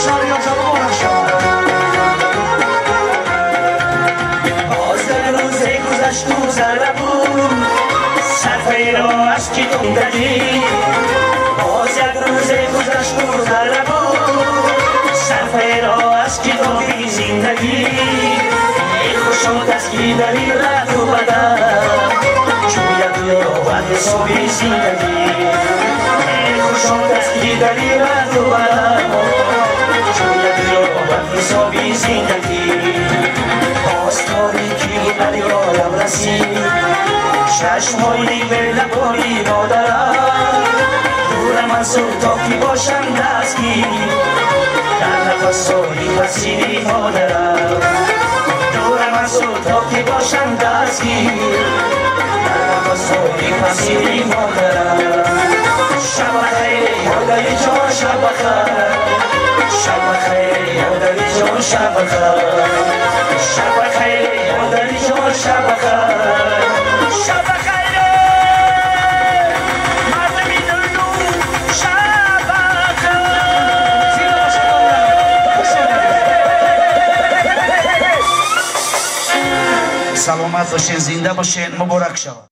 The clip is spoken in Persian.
شهریار جان مبارک شود. باز در روز گذشت گذر بود صفحه را از کی خوندی. باز یک روز گذشت گذر بود صفحه را از کی خوندی. زندگی خوشات از کی دلی رد و بدن جوید یابد حسابی زندگی. خوشات از کی دلی رد و بدن جوید یابد حسابی زندگی. باز تاریکی علی رایم رسید چشم‌های به لبانی مادرم دورم از تا کی باشم دستگیر در نفس‌های پسیری مادرم. دورم از تا کی باشم دستگیر در نفس‌های پسیری مادرم. شب بخیر مادری جان شب بخیر. شب بخیر مادری جان شب بخیر. شب بخیر مادری جان شب بخیر. شب بخیر مردمی دلدون شب بخیر. سلامت باشین، زنده باشین، مبارک شود.